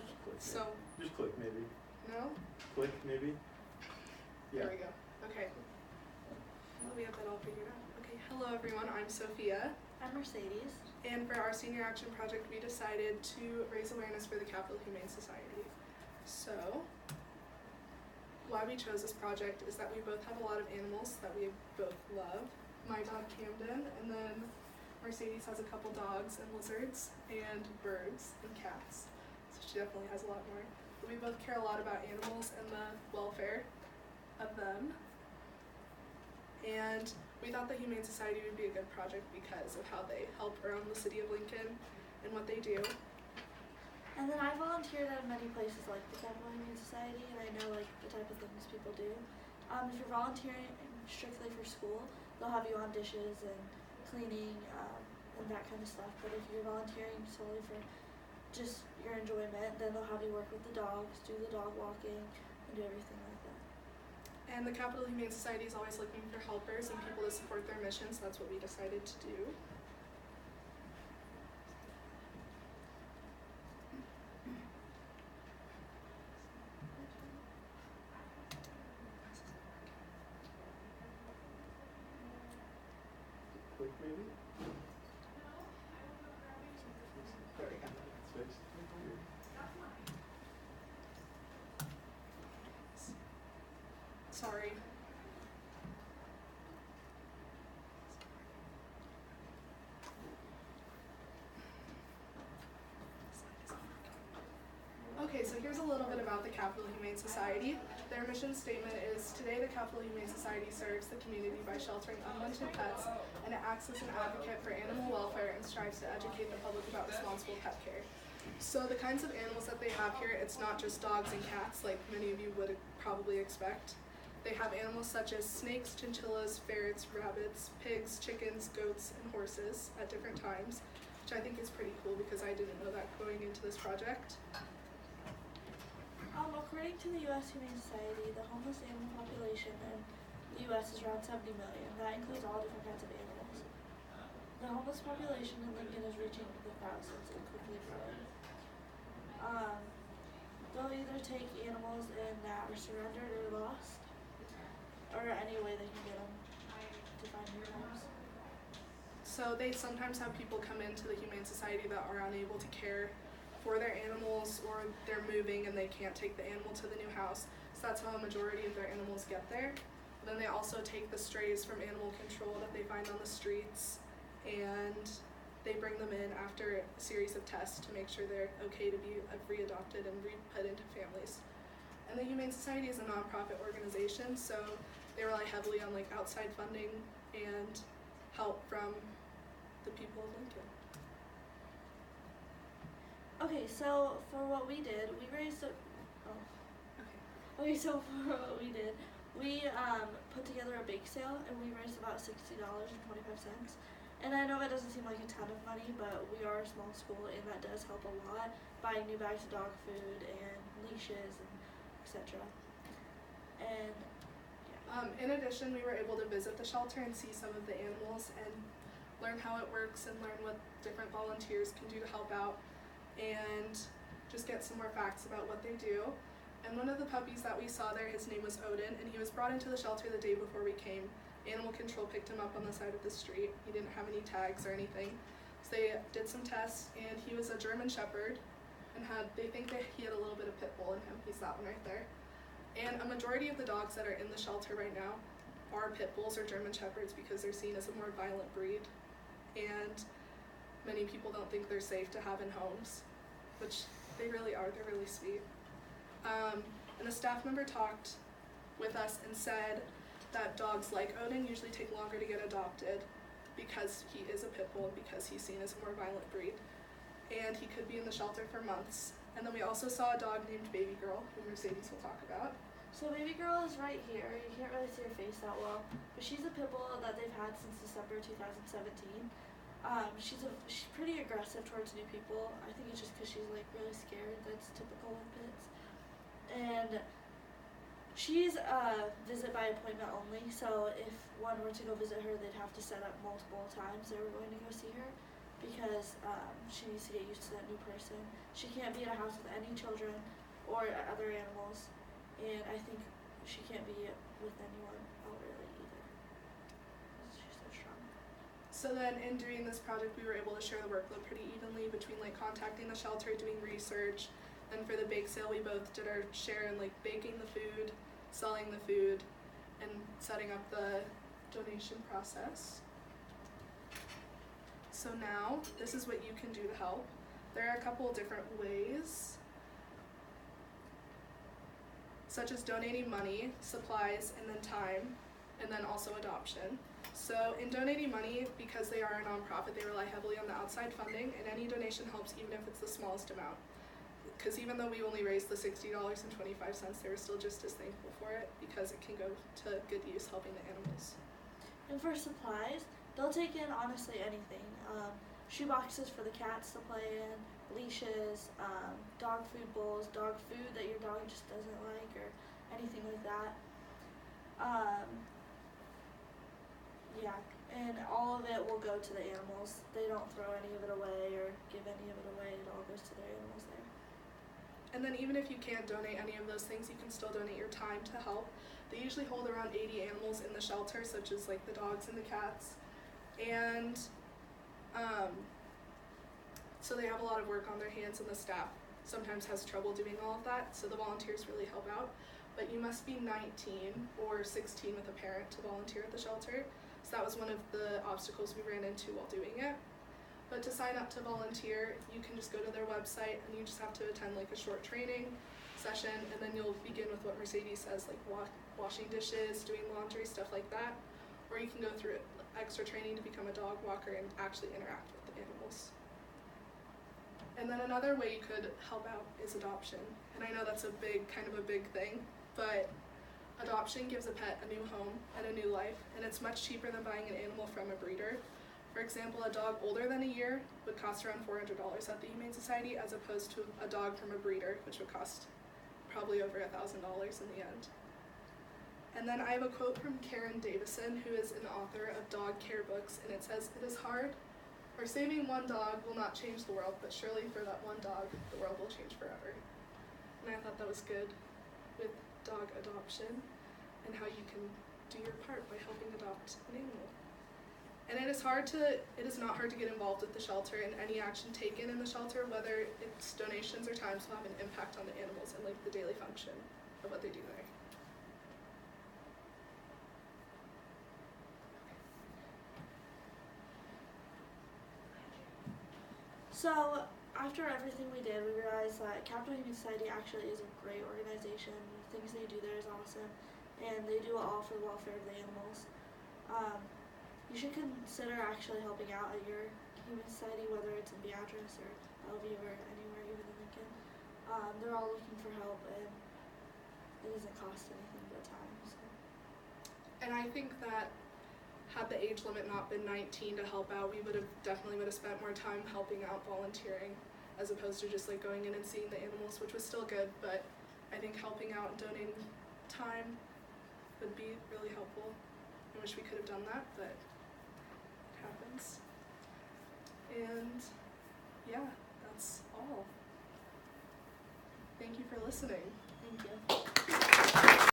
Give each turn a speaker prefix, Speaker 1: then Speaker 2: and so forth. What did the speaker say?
Speaker 1: Just click.
Speaker 2: So,
Speaker 1: Just click maybe.
Speaker 2: no?
Speaker 1: Click maybe.
Speaker 2: There we go. Okay. Well, we have that all figured out. Okay, hello everyone, I'm Sophia.
Speaker 3: I'm Mercedes.
Speaker 2: And for our Senior Action Project, we decided to raise awareness for the Capital Humane Society. So, why we chose this project is that we both have a lot of animals that we both love. My dog Camden, and then Mercedes has a couple dogs and lizards and birds and cats. So she definitely has a lot more. But we both care a lot about animals and the welfare of them. And we thought the Humane Society would be a good project because of how they help around the city of Lincoln and what they do.
Speaker 3: And then I volunteered at many places like the Capital Humane Society, and I know like the type of things people do. If you're volunteering strictly for school, they'll have you on dishes and cleaning and that kind of stuff. But if you're volunteering solely for just your enjoyment, then they'll have you work with the dogs, do the dog walking, and do everything like that.
Speaker 2: And the Capital Humane Society is always looking for helpers and people to support their mission, so that's what we decided to do.
Speaker 1: Click maybe.
Speaker 2: There we go.
Speaker 1: Switch.
Speaker 2: Sorry. Okay, so here's a little bit about the Capital Humane Society. Their mission statement is, today the Capital Humane Society serves the community by sheltering unwanted pets, and it acts as an advocate for animal welfare and strives to educate the public about responsible pet care. So the kinds of animals that they have here, it's not just dogs and cats like many of you would probably expect. They have animals such as snakes, chinchillas, ferrets, rabbits, pigs, chickens, goats, and horses at different times, which I think is pretty cool because I didn't know that going into this project.
Speaker 3: According to the U.S. Humane Society, the homeless animal population in the U.S. is around 70 million. That includes all different kinds of animals. The homeless population in Lincoln is reaching the thousands and quickly growing. They'll either take animals in that are surrendered or lost, or any way they can get them to find new homes.
Speaker 2: So they sometimes have people come into the Humane Society that are unable to care for their animals, or they're moving and they can't take the animal to the new house. So that's how a majority of their animals get there. Then they also take the strays from animal control that they find on the streets, and they bring them in after a series of tests to make sure they're okay to be re-adopted and re-put into families. And the Humane Society is a nonprofit organization, so they rely heavily on like outside funding and help from the people of Lincoln.
Speaker 3: Okay, so for what we did, we raised a, Okay, so for what we did, we put together a bake sale and we raised about $60.25. And I know it doesn't seem like a ton of money, but we are a small school and that does help a lot, buying new bags of dog food and leashes and etc. And
Speaker 2: in addition, we were able to visit the shelter and see some of the animals and learn how it works and learn what different volunteers can do to help out and just get some more facts about what they do. And one of the puppies that we saw there, his name was Odin, and he was brought into the shelter the day before we came. Animal control picked him up on the side of the street. He didn't have any tags or anything. So they did some tests, and he was a German Shepherd, and they think that he had a little bit of pit bull in him. He's that one right there. And a majority of the dogs that are in the shelter right now are pit bulls or German Shepherds because they're seen as a more violent breed. And many people don't think they're safe to have in homes, which they really are. They're really sweet. And a staff member talked with us and said that dogs like Odin usually take longer to get adopted because he is a pit bull and because he's seen as a more violent breed. And he could be in the shelter for months. And then we also saw a dog named Baby Girl, who Mercedes will talk about.
Speaker 3: so Baby Girl is right here. You can't really see her face that well, but she's a pit bull that they've had since December 2017. She's pretty aggressive towards new people. I think it's just because she's like really scared. That's typical with pits. And she's visit by appointment only. So if one were to go visit her, they'd have to set up multiple times they were going to go see her. because she needs to get used to that new person. She can't be in a house with any children or other animals, and I think she can't be with anyone out really either. She's so strong.
Speaker 2: So then in doing this project, we were able to share the workload pretty evenly between like contacting the shelter, doing research, and for the bake sale, we both did our share in like baking the food, selling the food, and setting up the donation process. So now, this is what you can do to help. There are a couple of different ways, such as donating money, supplies, and then time, and then also adoption. So in donating money, because they are a nonprofit, they rely heavily on the outside funding, and any donation helps even if it's the smallest amount. Because even though we only raised the $60.25, they were still just as thankful for it because it can go to good use helping the animals.
Speaker 3: And for supplies, they'll take in honestly anything. Shoe boxes for the cats to play in, leashes, dog food bowls, dog food that your dog just doesn't like, or anything like that. Yeah, and all of it will go to the animals. They don't throw any of it away or give any of it away. It all goes to their animals there.
Speaker 2: And then even if you can't donate any of those things, you can still donate your time to help. They usually hold around 80 animals in the shelter, such as like the dogs and the cats. And so they have a lot of work on their hands, and the staff sometimes has trouble doing all of that, so the volunteers really help out. But you must be 19 or 16 with a parent to volunteer at the shelter. So that was one of the obstacles we ran into while doing it. But to sign up to volunteer, you can just go to their website and you just have to attend like a short training session, and then you'll begin with what Mercedes says, like washing dishes, doing laundry, stuff like that. Or you can go through extra training to become a dog walker and actually interact with the animals. And then another way you could help out is adoption. And I know that's kind of a big thing, but adoption gives a pet a new home and a new life, and it's much cheaper than buying an animal from a breeder. For example, a dog older than a year would cost around $400 at the Humane Society, as opposed to a dog from a breeder, which would cost probably over $1,000 in the end. And then I have a quote from Karen Davison, who is an author of dog care books, and it says, "It is hard, or saving one dog will not change the world, but surely for that one dog, the world will change forever." And I thought that was good with dog adoption and how you can do your part by helping adopt an animal. And it is not hard to get involved with the shelter, and any action taken in the shelter, whether it's donations or times, will have an impact on the animals and like the daily function of what they do there.
Speaker 3: So after everything we did, we realized that Capital Humane Society actually is a great organization. The things they do there is awesome, and they do it all for the welfare of the animals. You should consider actually helping out at your Humane Society, whether it's in Beatrice or Bellevue or anywhere, even in Lincoln. They're all looking for help, and it doesn't cost anything but time. So.
Speaker 2: And I think that had the age limit not been 19 to help out, we definitely would have spent more time helping out volunteering, as opposed to just like going in and seeing the animals, which was still good, but I think helping out and donating time would be really helpful. I wish we could have done that, but it happens. And yeah, that's all. Thank you for listening.
Speaker 3: Thank you.